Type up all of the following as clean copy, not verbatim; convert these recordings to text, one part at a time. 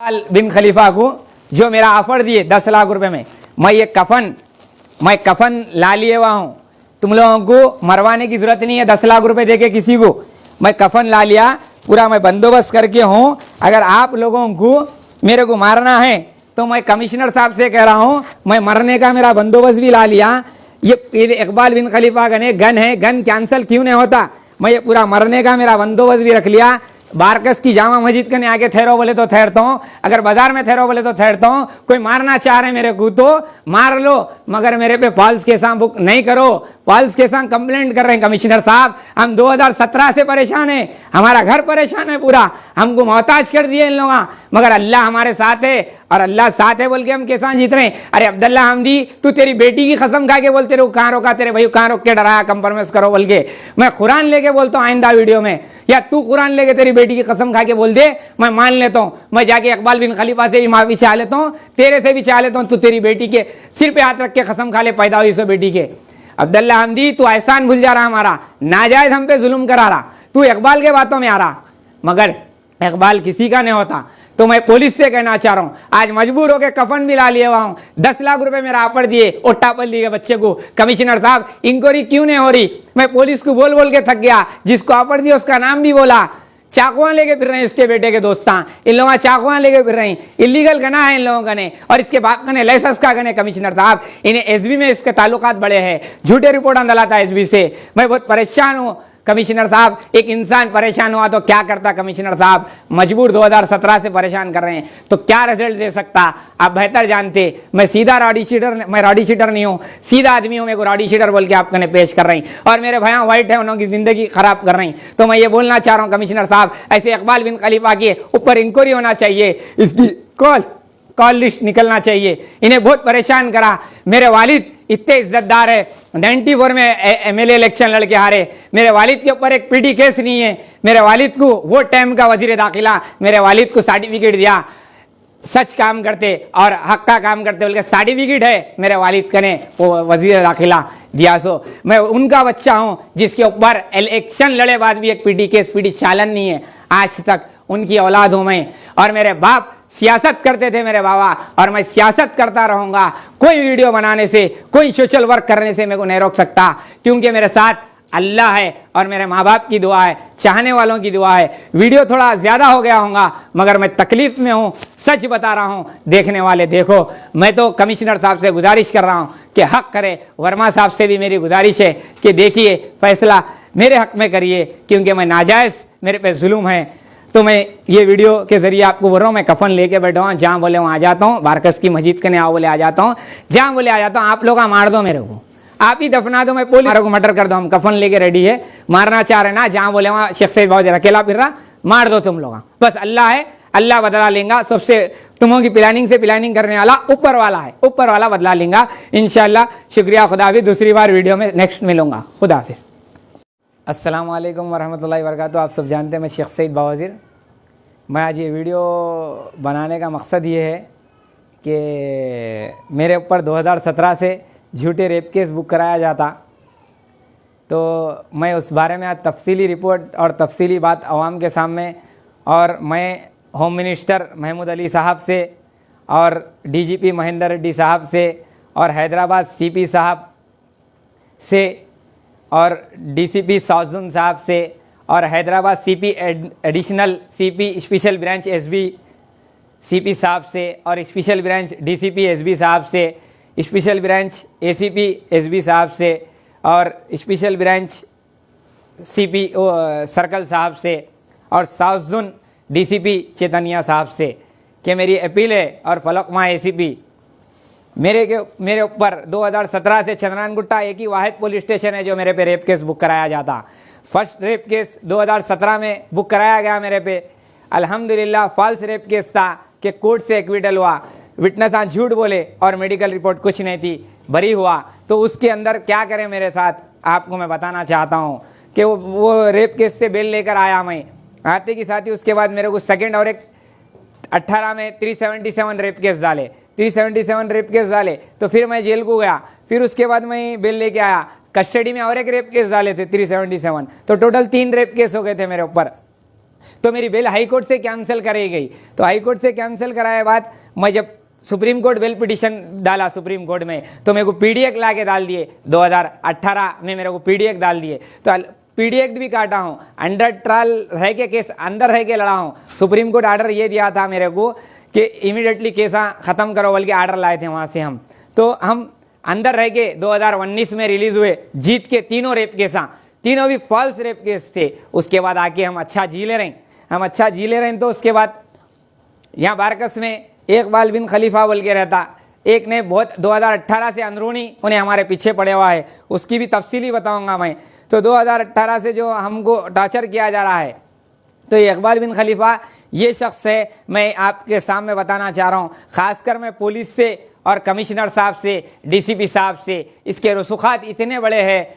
बिन खलीफा को जो मेरा ऑफर दिए 10 लाख रुपए में, मैं कफन ला लिए हुआ हूँ। तुम लोगों को मरवाने की जरूरत नहीं है 10 लाख रुपए देके किसी को। मैं कफन ला लिया, पूरा मैं बंदोबस्त करके हूँ। अगर आप लोगों को मेरे को मारना है तो मैं कमिश्नर साहब से कह रहा हूँ, मैं मरने का मेरा बंदोबस्त भी ला लिया। ये इकबाल बिन खलीफा गन है, गन कैंसिल क्यों नहीं होता? मैं ये पूरा मरने का मेरा बंदोबस्त भी रख लिया। बारकस की जामा मस्जिद के आगे ठहरो बोले तो ठहरता हूँ, अगर बाजार में ठहरो बोले तो ठहरता हूँ। कोई मारना चाह रहे मेरे को तो मार लो, मगर मेरे पे फॉल्स केसा बुक नहीं करो। फॉल्स केसा कंप्लेंट कर रहे हैं कमिश्नर साहब। हम 2017 से परेशान है, हमारा घर परेशान है पूरा, हमको मोहताज कर दिए इन लोगों। मगर अल्लाह हमारे साथ है, और अल्लाह साथ है बोल के हम कैसा जीत रहे हैं। अरे अब्दुल्ला हमदी, तू तेरी बेटी की कसम खा के बोलते रहो कहाँ रोका तेरे भाई, कहाँ रोक के डराया कंप्रोमाइज करो बोल के। मैं कुरान लेके बोलता हूँ आइंदा वीडियो में, या तू कुरान लेके तेरी बेटी की कसम खा के बोल दे, मैं मान लेता हूँ। मैं जाके इकबाल बिन खलीफा से भी माफी चाह लेता हूँ, तेरे से भी चाह लेता हूँ। तू तेरी बेटी के सिर पे हाथ रख के कसम खा ले पैदा हुई सो बेटी के। अब्दुल्ला हमदी, तू एहसान भूल जा रहा, हमारा नाजायज हम पे जुल्म करा रहा। तू इकबाल के बातों में आ रहा, मगर इकबाल किसी का नहीं होता। तो मैं पुलिस से कहना चाह रहा हूं, आज मजबूर होकर कफन भी ला लिया हुआ हूं। 10 लाख रुपए मेरा ऑफर दिए ओट्टापल्ली के बच्चे को। कमिश्नर साहब, इंक्वायरी क्यों नहीं हो रही? मैं पुलिस को बोल बोल के थक गया, जिसको ऑफर दिया उसका नाम भी बोला। चाकुआ लेके फिर रहे हैं इसके बेटे के दोस्ता, इन लोग चाकुआ लेके फिर रहे हैं। इलीगल गना है इन लोगों का ने, और इसके बाप का ने लाइसेंस का गने। कमिश्नर साहब, इन्हें एसबी में इसके ताल्लुकात बड़े हैं, झूठे रिपोर्ट अंदलाता है एसबी से। मैं बहुत परेशान हूं कमिश्नर साहब। एक इंसान परेशान हुआ तो क्या करता कमिश्नर साहब? मजबूर 2017 से परेशान कर रहे हैं, तो क्या रिजल्ट दे सकता आप बेहतर जानते। मैं सीधा रॉडी शीटर नहीं हूं, सीधा आदमी हूं। मेरे को रॉडी शीटर बोल के आप कने पेश कर रहे हैं, और मेरे भैया व्हाइट है, उन्होंने जिंदगी खराब कर रहे हैं। तो मैं ये बोलना चाह रहा हूं कमिश्नर साहब, ऐसे इकबाल बिन खलीफा के ऊपर इंक्वायरी होना चाहिए, इसकी कॉल लिस्ट निकलना चाहिए। इन्हें बहुत परेशान करा। मेरे वालिद इतने इज्जतदार है, 94 में एमएलए इलेक्शन लड़के हारे। मेरे वालिद के ऊपर एक पीटी केस नहीं है। मेरे वालिद को वो टाइम का वजीर दाखिला, मेरे वालिद को सर्टिफिकेट दिया, सच काम करते और हक का काम करते बोल के सर्टिफिकेट है मेरे वालिद का ने, वो वजीर दाखिला दिया। सो मैं उनका बच्चा हूं, जिसके ऊपर इलेक्शन लड़े बाद भी एक पीटी केस, पीटी चालन नहीं है आज तक। उनकी औलाद हूं मैं, और मेरे बाप सियासत करते थे मेरे बाबा, और मैं सियासत करता रहूंगा। कोई वीडियो बनाने से, कोई सोशल वर्क करने से मेरे को नहीं रोक सकता, क्योंकि मेरे साथ अल्लाह है और मेरे माँ बाप की दुआ है, चाहने वालों की दुआ है। वीडियो थोड़ा ज्यादा हो गया होगा, मगर मैं तकलीफ में हूँ, सच बता रहा हूँ। देखने वाले देखो। मैं तो कमिश्नर साहब से गुजारिश कर रहा हूँ कि हक करे। वर्मा साहब से भी मेरी गुजारिश है कि देखिए फैसला मेरे हक में करिए, क्योंकि मैं नाजायज मेरे पे जुल्म है। तो मैं ये वीडियो के जरिए आपको बोल रहा हूँ, मैं कफन लेके बैठा हूँ, जहाँ बोले वहाँ आ जाता हूँ। बारकस की मस्जिद के आओ बोले आ जाता हूँ, जहाँ बोले आ जाता हूँ। आप लोग मार दो मेरे को, आप ही दफना दो, मैं पुलिस को मर्डर कर दो। हम कफन लेके रेडी है, मारना चाह रहे ना, जहाँ बोले वहाँ शेख सैयद बहुत अकेला फिर रहा, मार दो तुम लोग। बस अल्लाह है, अल्लाह बदला लेगा। सबसे तुमों की प्लानिंग करने वाला ऊपर वाला है, ऊपर वाला बदला लेगा इंशाल्लाह। शुक्रिया, खुदा हाफिज़। दूसरी बार वीडियो में नेक्स्ट मिलूंगा। खुदा हाफिज़। अस्सलाम वालेकुम वरहमतुल्लाहि वबरकातुहू। आप सब जानते हैं मैं शेख सैयद बावज़ीर। मैं आज ये वीडियो बनाने का मकसद ये है कि मेरे ऊपर 2017 से झूठे रेप केस बुक कराया जाता, तो मैं उस बारे में आज तफसीली रिपोर्ट और तफसीली बात आवाम के सामने, और मैं होम मिनिस्टर महमूद अली साहब से, और डीजीपी महेंद्र रेड्डी साहब से, और हैदराबाद सीपी साहब से, और डीसीपी साउथजोन साहब से, और Hyderabad CP additional CP special branch SB CP साहब से, और स्पेशल ब्रांच डीसीपी एसबी साहब से, स्पेशल ब्रांच एसीपी एसबी साहब से, और स्पेशल ब्रांच सीपी सर्कल साहब से, और साउथ जोन डीसीपी चेतनिया साहब से कि मेरी अपील है, और फलकमा एसीपी मेरे ऊपर 2017 से चंद्रान गुट्टा एक ही वाहिद पुलिस स्टेशन है जो मेरे पे रेप केस बुक कराया जाता। फर्स्ट रेप केस 2017 में बुक कराया गया मेरे पे। अल्हम्दुलिल्लाह फॉल्स रेप केस था कि कोर्ट से एक्विटल हुआ, विटनेस आज झूठ बोले और मेडिकल रिपोर्ट कुछ नहीं थी, बरी हुआ। तो उसके अंदर क्या करें मेरे साथ, आपको मैं बताना चाहता हूँ कि वो रेप केस से बेल लेकर आया मैं, आते की साथ ही उसके बाद मेरे को सेकेंड और एक 18 में 377 रेप केस डाले, 377 रेप केस डाले। तो फिर मैं जेल को गया, फिर उसके बाद मैं बेल लेके आया, कस्टडी में और एक रेप केस डाले थे 377। तो टोटल 3 रेप केस हो गए थे मेरे ऊपर। तो मेरी बेल हाई कोर्ट से कैंसिल कराई गई। तो हाई कोर्ट से कैंसिल कराए बाद मैं जब सुप्रीम कोर्ट बेल पिटिशन डाला सुप्रीम कोर्ट में, तो मेरे को पीडीएफ ला के डाल दिए, 2018 में मेरे को पीडीएफ डाल दिए। तो पीडीएफ भी काटा हूँ, अंडर ट्रायल रह के केस अंदर रह के लड़ा हूँ। सुप्रीम कोर्ट ऑर्डर ये दिया था मेरे को कि इमीडिएटली केस ख़त्म करो, बल्कि ऑर्डर लाए थे वहाँ से हम। तो हम अंदर रह के 2019 में रिलीज़ हुए, जीत के तीनों रेप केसा, तीनों भी फॉल्स रेप केस थे। उसके बाद आके हम अच्छा जी ले रहे हैं, हम अच्छा जी ले रहे हैं। तो उसके बाद यहाँ बारकस में इकबाल बिन खलीफा बोल के रहता, एक ने बहुत 2018 से अंदरूनी उन्हें हमारे पीछे पड़े हुआ है, उसकी भी तफसीली बताऊंगा मैं। तो 2018 से जो हमको टॉर्चर किया जा रहा है, तो ये इकबाल बिन खलीफा ये शख्स है, मैं आपके सामने बताना चाह रहा हूँ। ख़ासकर मैं पुलिस से और कमिश्नर साहब से, डीसीपी साहब से, इसके रसूखात इतने बड़े हैं।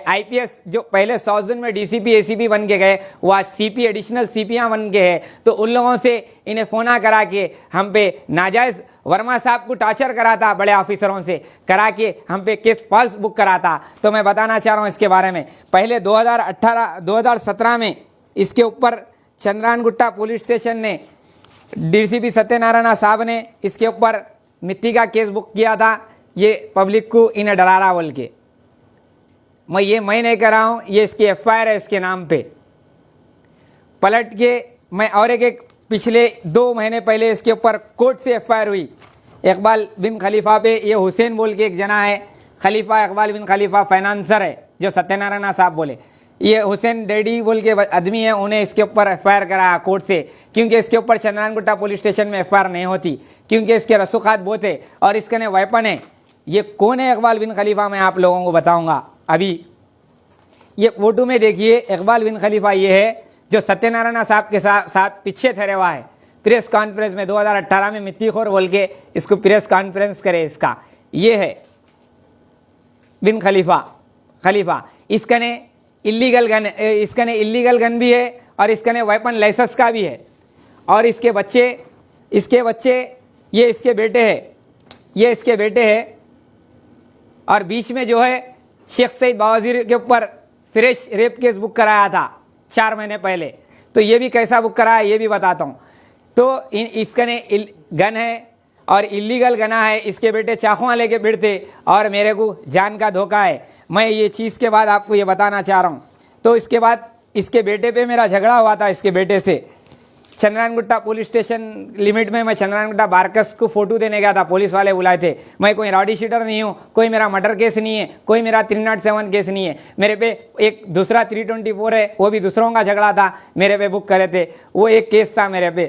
आईपीएस जो पहले 100 दिन में डीसीपी एसीपी बन के गए, वो आज सीपी एडिशनल सीपियाँ बन के हैं। तो उन लोगों से इन्हें फ़ोना करा के हम पे नाजायज़, वर्मा साहब को टॉर्चर कराता, बड़े ऑफिसरों से करा के हम पे केस फॉल्स बुक कराता। तो मैं बताना चाह रहा हूँ इसके बारे में। पहले 2017 में इसके ऊपर चंद्रानगुट्टा पुलिस स्टेशन ने, डीसीपी सत्यनारायण साहब ने इसके ऊपर मिट्टी का केस बुक किया था, ये पब्लिक को इन्हें डरारा बोल के। मैं नहीं कर रहा हूँ, ये इसकी एफआईआर है इसके नाम पे। पलट के मैं और एक पिछले 2 महीने पहले इसके ऊपर कोर्ट से एफआईआर हुई इकबाल बिन खलीफा पे। ये हुसैन बोल के एक जना है, खलीफा इकबाल बिन खलीफा फाइनेंसर है, जो सत्यनारायण साहब बोले। ये हुसैन डैडी बोल के आदमी है, उन्हें इसके ऊपर एफआईआर कराया कोर्ट से, क्योंकि इसके ऊपर चंद्रानगुट्टा पुलिस स्टेशन में एफआईआर नहीं होती, क्योंकि इसके रसूखात बहुत है और इसके ने वेपन है। ये कौन है इकबाल बिन खलीफा, मैं आप लोगों को बताऊंगा अभी। ये फोटो में देखिए, इकबाल बिन खलीफा ये है जो सत्यनारायण साहब के साथ पीछे ठहरे हुआ है। प्रेस कॉन्फ्रेंस में 2018 में मिट्टीखोर बोल के इसको प्रेस कॉन्फ्रेंस करे, इसका ये है बिन खलीफा। इसका ने इलीगल गन भी है और इसका ने वेपन लाइसेंस का भी है। और इसके बच्चे ये इसके बेटे हैं। और बीच में जो है शेख सईद बावजीर के ऊपर फ्रेश रेप केस बुक कराया था 4 महीने पहले। तो ये भी कैसा बुक कराया ये भी बताता हूँ। तो इसका ने गन है और इलीगल गना है। इसके बेटे चाकुआ लेके फिरते और मेरे को जान का धोखा है। मैं ये चीज़ के बाद आपको ये बताना चाह रहा हूँ। तो इसके बाद इसके बेटे पे मेरा झगड़ा हुआ था, इसके बेटे से चंद्रानगुट्टा पुलिस स्टेशन लिमिट में। मैं चंद्रानगुट्टा बारकस को फ़ोटो देने गया था, पुलिस वाले बुलाए थे। मैं कोई रॉडी शीटर नहीं हूँ, कोई मेरा मर्डर केस नहीं है, कोई मेरा 307 केस नहीं है। मेरे पे एक दूसरा 324 है, वो भी दूसरों का झगड़ा था, मेरे पे बुक करे थे, वो एक केस था मेरे पे।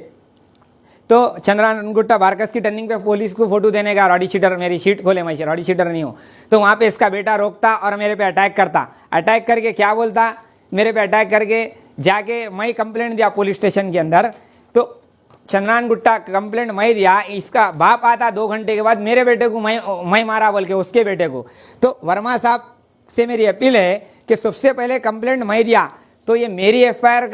तो चंद्रानगुट्टा बारकस की टर्निंग पे पुलिस को फोटो देने का, रॉडी शीटर, मेरी शीट खोले, मैं रॉडी शीटर नहीं हूँ। तो वहाँ पे इसका बेटा रोकता और मेरे पे अटैक करता। अटैक करके क्या बोलता, मेरे पे अटैक करके जाके मैं कंप्लेंट दिया पुलिस स्टेशन के अंदर। तो चंद्रानगुट्टा कंप्लेंट मैं दिया, इसका बाप आता 2 घंटे के बाद, मेरे बेटे को मैं मारा बोल के उसके बेटे को। तो वर्मा साहब से मेरी अपील है कि सबसे पहले कंप्लेंट मैं दिया, तो ये मेरी एफआईआर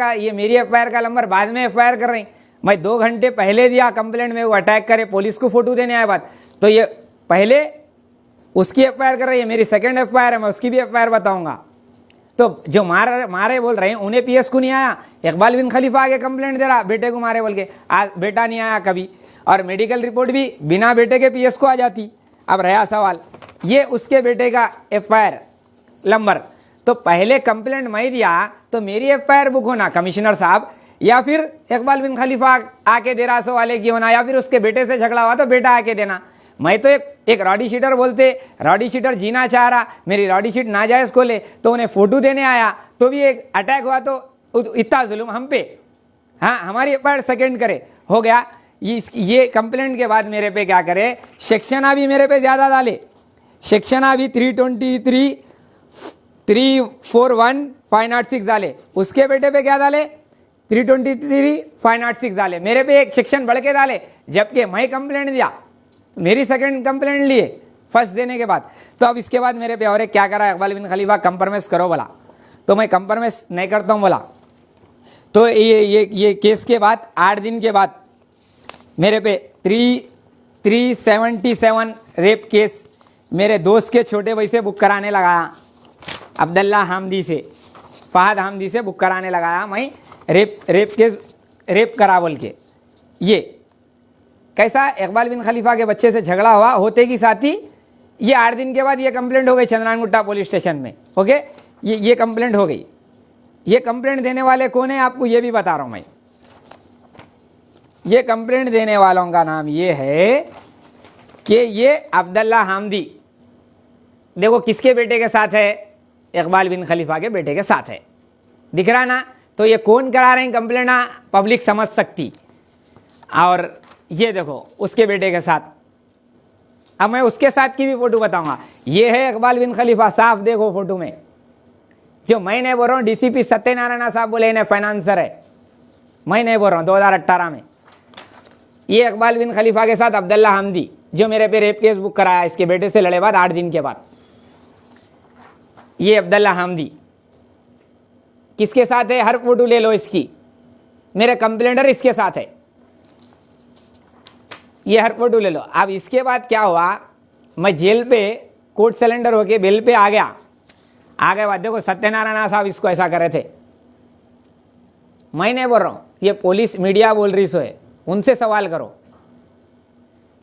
का नंबर बाद में एफआईआर कर रही। मैं 2 घंटे पहले दिया कंप्लेंट में, वो अटैक करे, पुलिस को फोटो देने आए बात, तो ये पहले उसकी एफआईआर कर रही है। मेरी सेकंड एफआईआर है, मैं उसकी भी एफआईआर बताऊंगा। तो जो मारे बोल रहे हैं उन्हें पीएस को नहीं आया, इकबाल बिन खलीफा आगे कंप्लेंट दे रहा बेटे को मारे बोल के। आज बेटा नहीं आया कभी, और मेडिकल रिपोर्ट भी बिना बेटे के पीएस को आ जाती। अब रहा सवाल, ये उसके बेटे का एफआईआर नंबर। तो पहले कंप्लेंट मैं दिया तो मेरी एफआईआर बुक होना कमिश्नर साहब, या फिर इकबाल बिन खलीफा आके दे रहा सो वाले की होना, या फिर उसके बेटे से झगड़ा हुआ तो बेटा आके देना। मैं तो एक रॉडी शीटर बोलते, रॉडी शीटर जीना चाह रहा, मेरी रॉडी शीट नाजायज़ खोले तो उन्हें फोटो देने आया, तो भी एक अटैक हुआ। तो इतना जुल्म हम पे, हाँ हमारी एफआईआर सेकेंड करे हो गया। ये कंप्लेंट के बाद मेरे पे क्या करे, सेक्शन भी मेरे पे ज़्यादा डाले। सेक्शन भी 323, 341, 506 डाले। उसके बेटे पे क्या डाले, 323, 506 डाले। मेरे पे एक सेक्शन बढ़ के डाले, जबकि मैं कंप्लेंट दिया, मेरी सेकंड कंप्लेंट लिए फर्स्ट देने के बाद। तो अब इसके बाद मेरे पे और एक क्या करा, इकबाल बिन खलीफा कंप्रोमाइज़ करो बोला, तो मैं कंप्रोमाइज़ नहीं करता हूँ बोला। तो ये केस के बाद 8 दिन के बाद मेरे पे 377 रेप केस मेरे दोस्त के छोटे भाई से बुक कराने लगाया, अब्दुल्ला हामदी से, फहद हामदी से बुक कराने लगाया मैं रेप करा बोल के। ये कैसा इकबाल बिन खलीफा के बच्चे से झगड़ा हुआ, होते की साथ ही ये 8 दिन के बाद ये कंप्लेंट हो गई चंद्रानगुट्टा पुलिस स्टेशन में। ओके, ये कंप्लेंट हो गई। ये कंप्लेंट देने वाले कौन है आपको ये भी बता रहा हूं मैं। ये कंप्लेंट देने वालों का नाम ये है कि ये अब्दुल्ला हामदी, देखो किसके बेटे के साथ है, इकबाल बिन खलीफा के बेटे के साथ है, दिख रहा ना। तो ये कौन करा रहे हैं कंप्लेंट, पब्लिक समझ सकती। और ये देखो उसके बेटे के साथ, अब मैं उसके साथ की भी फोटो बताऊंगा। ये है इकबाल बिन खलीफा, साफ देखो फोटो में। जो मैं नहीं बोल रहा हूँ, डीसीपी सत्यनारायण साहब बोले इन्हें फाइनेंसर है, मैं नहीं बोल रहा हूँ। 2018 में ये इकबाल बिन खलीफा के साथ अब्दुल्ला हामदी, जो मेरे पे रेप केस बुक कराया इसके बेटे से लड़े बाद 8 दिन के बाद, ये अब्दुल्ला हामदी किसके साथ है, हर फोटो ले लो इसकी, मेरे कंप्लेंटर इसके साथ है, ये हर फोटो ले लो। अब इसके बाद क्या हुआ, मैं जेल पे कोर्ट सिलेंडर होके बेल पे आ गया। आगे बाद देखो सत्यनारायण साहब इसको ऐसा करे थे, मैं नहीं बोल रहा हूं, ये पुलिस मीडिया बोल रही सो है, उनसे सवाल करो।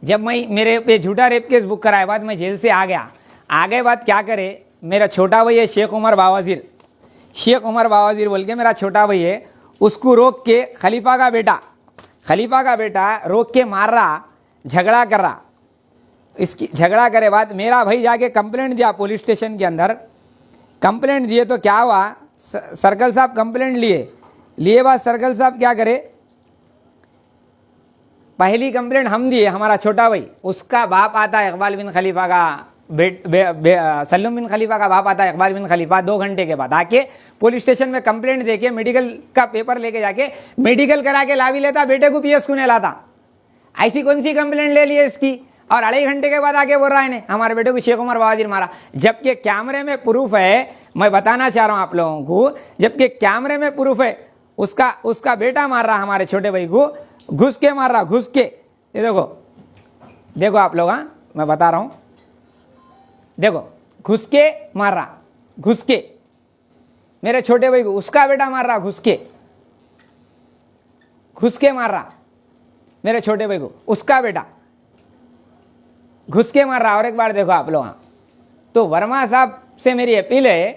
जब मैं मेरे पे झूठा रेप केस बुक कराए बाद मैं जेल से आ गया, आगे बाद क्या करे, मेरा छोटा भाई है शेख उमर बावाजीर, शेख उमर बावाजीर बोल के मेरा छोटा भाई है, उसको रोक के खलीफा का बेटा रोक के मार रहा, झगड़ा कर रहा। इसकी झगड़ा करे बाद मेरा भाई जाके कंप्लेंट दिया पुलिस स्टेशन के अंदर। कंप्लेंट दिए तो क्या हुआ, सर्कल साहब कंप्लेंट लिए बाद सर्कल साहब क्या करे, पहली कंप्लेंट हम दिए, हमारा छोटा भाई, उसका बाप आता है इकबाल बिन खलीफा का सल्लुम बिन खलीफा का बाप आता है इकबाल बिन खलीफा 2 घंटे के बाद आके पुलिस स्टेशन में कंप्लेंट देके मेडिकल का पेपर लेके जाके मेडिकल करा के ला भी लेता, बेटे को पीएस को नहीं लाता। ऐसी कौन सी कंप्लेंट ले ली है इसकी, और 2.5 घंटे के बाद आके बोल रहा है हमारे बेटे को शेख उमर बावाजीर मारा, जबकि कैमरे में प्रूफ है। मैं बताना चाह रहा हूं आप लोगों को, जबकि कैमरे में प्रूफ है, उसका बेटा मार रहा हमारे छोटे भाई को, घुस के मार रहा, घुस के। ये देखो आप लोग, मैं बता रहा हूं, देखो घुस के मार रहा, घुस के मेरे छोटे भाई को, उसका बेटा मार रहा, घुस के मार रहा मेरे छोटे भाई को, उसका बेटा घुस के मार रहा। और एक बार देखो आप लोग, तो वर्मा साहब से मेरी अपील है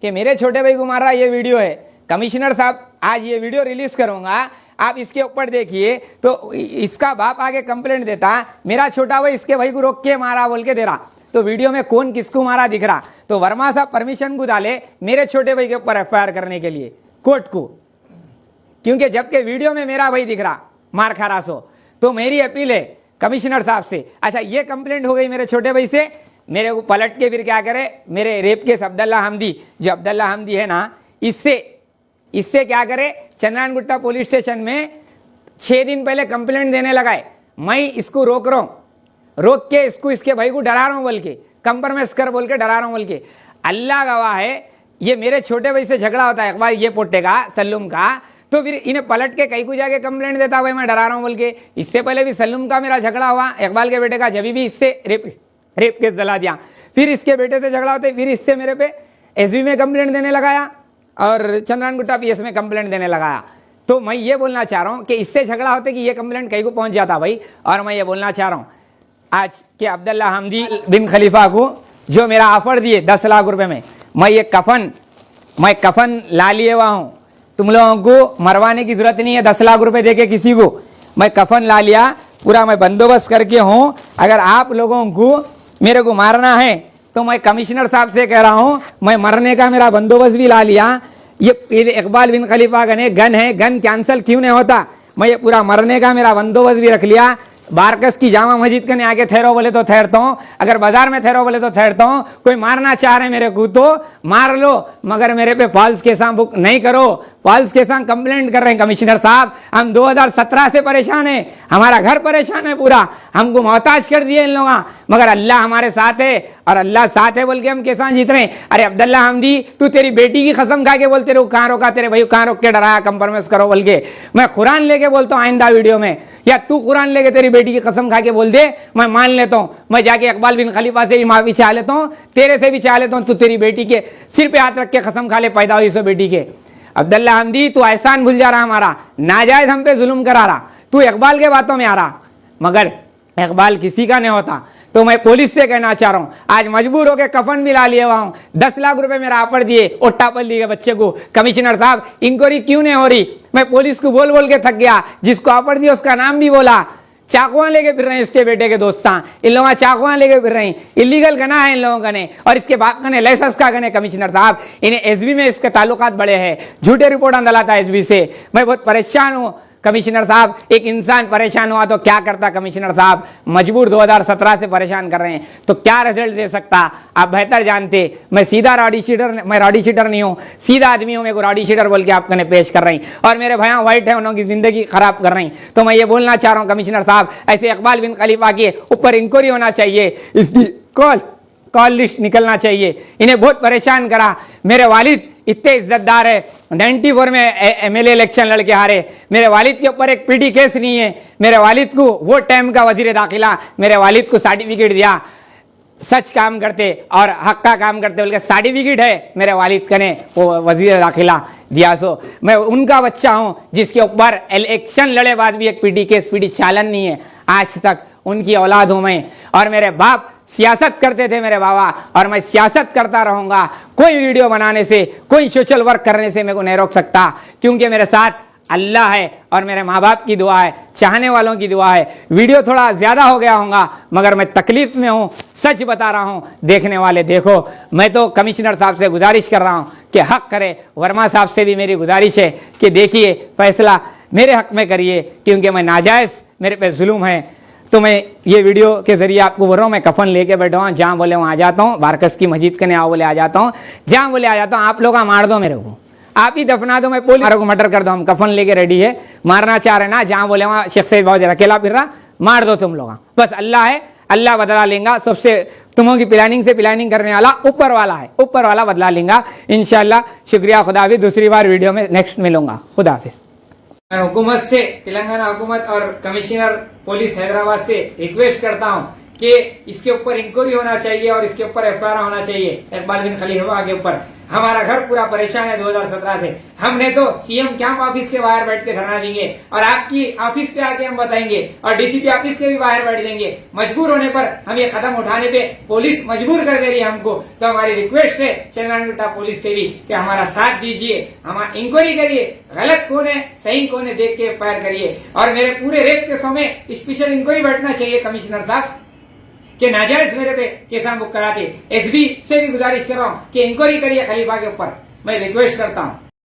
कि मेरे छोटे भाई को मार रहा, ये वीडियो है, कमिश्नर साहब आज ये वीडियो रिलीज करूंगा, आप इसके ऊपर देखिए। तो इसका बाप आगे कंप्लेंट देता, मेरा छोटा भाई इसके भाई को रोक के मारा बोल के दे रहा, तो वीडियो में कौन किसको मारा दिख रहा। तो वर्मा साहब परमिशन को डाले मेरे छोटे भाई के ऊपर एफआईआर करने के लिए कोर्ट को, क्योंकि जबकि वीडियो में मेरा भाई दिख रहा मार खा रहा सो। तो मेरी अपील है कमिश्नर साहब से, अच्छा ये कंप्लेंट हो गई मेरे छोटे भाई से, मेरे को पलट के फिर क्या करे, मेरे रेप केस अब्दुल्ला हामदी, जो अब्दुल्ला हामदी है ना, इससे क्या करे, चंद्रानगुट्टा पुलिस स्टेशन में 6 दिन पहले कंप्लेंट देने लगाए, मैं इसको रोक रहा हूं, रोक के इसके भाई को डरा रहा हूं बोल के, कंप्रोमाइज कर बोल के डरा रहा हूं बोल के। अल्लाह गवाह है, ये मेरे छोटे भाई से झगड़ा होता है इकबाल ये पोट्टे का, सल्लुम का, तो फिर इन्हें पलट के कहीं को जाके कंप्लेंट देता, भाई मैं डरा रहा हूं बोल के। इससे पहले भी सल्लुम का मेरा झगड़ा हुआ इकबाल के बेटे का, जब भी इससे रेप केस जला दिया, फिर इसके बेटे से झगड़ा होते, फिर इससे मेरे पे एसवी में कंप्लेंट देने लगाया और चंद्रानगुट्टा पीएस में कंप्लेंट देने लगाया। तो मैं ये बोलना चाह रहा हूं कि इससे झगड़ा होते कि ये कंप्लेंट कहीं को पहुंच जाता भाई। और मैं ये बोलना चाह रहा हूं आज के अब्दुल्ला हामदी बिन खलीफा को जो मेरा ऑफर दिए 10 लाख रुपए में, मैं कफन ला लिए हुआ हूं, तुम लोगों को मरवाने की जरूरत नहीं है 10 लाख रुपए देके किसी को, मैं कफन ला लिया पूरा, मैं बंदोबस्त करके हूं। अगर आप लोगों को मेरे को मारना है तो मैं कमिश्नर साहब से कह रहा हूं, मैं मरने का मेरा बंदोबस्त भी ला लिया। ये इकबाल बिन खलीफा गन है, गन कैंसिल क्यों नहीं होता, मैं ये पूरा मरने का मेरा बंदोबस्त भी रख लिया। बारकस की जामा मस्जिद के आगे ठहरो बोले तो ठहरता हूँ, अगर बाजार में ठहरो बोले तो ठहरता हूँ। कोई मारना चाह रहे मेरे को तो मार लो, मगर मेरे पे फॉल्स केसा बुक नहीं करो। फॉल्स केसा कंप्लेंट कर रहे हैं कमिश्नर साहब, हम 2017 से परेशान है, हमारा घर परेशान है पूरा, हमको मोहताज कर दिए इन लोग, मगर अल्लाह हमारे साथ है और अल्लाह साथ है बोल के हम केसा जीत रहे हैं। अरे अब्दुल्ला हामदी, तू तेरी बेटी की कसम खा के बोलते रहो, कहाँ रोका तेरे भाई, कहाँ रोक के डराया, कंप्रोमाइज करो बोल के। मैं कुरान लेके बोलता हूँ आइंदा वीडियो में, या तू कुरान लेके तेरी बेटी की कसम खा के बोल दे, मैं मान लेता हूं। मैं जाके इकबाल बिन खलीफा से भी माफी चाह लेता हूं, तेरे से भी चाह लेता हूं, तू तेरी बेटी के सिर पे हाथ रख के कसम खा ले पैदा हुई सो बेटी के। अब्दुल्ला हमदी तू एहसान भूल जा रहा हमारा, नाजायज हम पे जुल्म करा रहा, तू इकबाल के बातों में आ रहा, मगर इकबाल किसी का नहीं होता। तो मैं पुलिस से कहना चाह रहा हूं, आज मजबूर होकर कफन भी ला लिया हुआ हूं, 10 लाख रुपए मेरा ऑफर दिए ओट्टापल्ली के बच्चे को, कमिश्नर साहब इंक्वायरी क्यों नहीं हो रही? मैं पुलिस को बोल बोल के थक गया, जिसको ऑफर दिया उसका नाम भी बोला, चाकुआं लेके फिर रहे हैं इसके बेटे के दोस्तां, इन लोगों चाकुआं लेके फिर रहे हैं, इलीगल गना है इन लोगों का ने, और इसके बाप का ने लाइसेंस का गने। कमिश्नर साहब इन्हें एसबी में इसके ताल्लुकात बड़े हैं, झूठे रिपोर्ट अंदलाता है एसबी से। मैं बहुत परेशान हूं कमिश्नर साहब, एक इंसान परेशान हुआ तो क्या करता कमिश्नर साहब? मजबूर 2017 से परेशान कर रहे हैं तो क्या रिजल्ट दे सकता आप बेहतर जानते। मैं सीधा रॉडी शीटर नहीं हूं, सीधा आदमी हूं, मेरे को रॉडी शीटर बोल के आप कने पेश कर रहे हैं, और मेरे भैया व्हाइट है, उन्होंने जिंदगी खराब कर रहे हैं। तो मैं ये बोलना चाह रहा हूं कमिश्नर साहब, ऐसे इकबाल बिन खलीफा के ऊपर इंक्वायरी होना चाहिए, इसकी कॉल लिस्ट निकलना चाहिए। इन्हें बहुत परेशान करा, मेरे वालिद इतने इज्जतदार है, 94 में एमएलए इलेक्शन लड़के हारे, मेरे वालिद के ऊपर एक पीटी केस नहीं है, मेरे वालिद को वो टाइम का वजीर दाखिला मेरे वालिद को सर्टिफिकेट दिया, सच काम करते और हक का काम करते बोल के सर्टिफिकेट है मेरे वालिद का ने वो वजीर दाखिला दिया। सो मैं उनका बच्चा हूं जिसके ऊपर इलेक्शन लड़े बाद भी एक पीटी केस पीटी चालन नहीं है आज तक, उनकी औलाद हूं मैं। और मेरे बाप सियासत करते थे मेरे बाबा, और मैं सियासत करता रहूंगा। कोई वीडियो बनाने से, कोई सोशल वर्क करने से मेरे को नहीं रोक सकता, क्योंकि मेरे साथ अल्लाह है और मेरे माँ बाप की दुआ है, चाहने वालों की दुआ है। वीडियो थोड़ा ज्यादा हो गया होगा मगर मैं तकलीफ में हूं, सच बता रहा हूं, देखने वाले देखो। मैं तो कमिश्नर साहब से गुजारिश कर रहा हूं कि हक करे, वर्मा साहब से भी मेरी गुजारिश है कि देखिए फैसला मेरे हक में करिए, क्योंकि मैं नाजायज मेरे पे जुल्म है। तो मैं ये वीडियो के जरिए आपको बोल रहा हूँ, मैं कफन लेके बैठा हूँ, जहाँ बोले वहाँ आ जाता हूँ, बारकस की मस्जिद कने आओ बोले आ जाता हूँ, जहाँ बोले आ जाता हूँ। आप लोग मार दो मेरे को, आप ही दफना दो, मैं पुलिस को मर्डर कर दो, हम कफन लेके रेडी है, मारना चाह रहे ना, जहाँ बोले वहाँ शेख सैयद बहुत अकेला फिर रहा, मार दो तुम लोग, बस अल्लाह है, अल्लाह बदला लेगा। सबसे तुमों की प्लानिंग से प्लानिंग करने वाला ऊपर वाला है, ऊपर वाला बदला लेगा इंशाल्लाह। शुक्रिया, खुदा हाफिज़। दूसरी बार वीडियो में नेक्स्ट मिलूंगा, खुदा हाफिज़। मैं हुकूमत से, तेलंगाना हुकूमत और कमिश्नर पुलिस हैदराबाद से रिक्वेस्ट करता हूं कि इसके ऊपर इंक्वायरी होना चाहिए और इसके ऊपर एफआईआर होना चाहिए इकबाल बिन खलीफा के ऊपर। हमारा घर पूरा परेशान है 2017 से, हमने तो सीएम कैंप ऑफिस के बाहर बैठ के धरना देंगे और आपकी ऑफिस पे आके हम बताएंगे और डीसीपी ऑफिस के भी बाहर बैठ देंगे। मजबूर होने पर हम ये कदम उठाने पे पुलिस मजबूर कर दे रही है हमको। तो हमारी रिक्वेस्ट है चेन्नई पुलिस से भी कि हमारा साथ दीजिए, हमारा इंक्वायरी करिए, गलत कौन है सही कौन है देख के एफआईआर करिए। और मेरे पूरे रेप के समय स्पेशल इंक्वायरी बैठना चाहिए कमिश्नर साहब कि नाजायज मेरे पे केस बुक कराते। एसबी से भी गुजारिश कर रहा हूँ कि इंक्वायरी करिए खलीफा के ऊपर, मैं रिक्वेस्ट करता हूँ।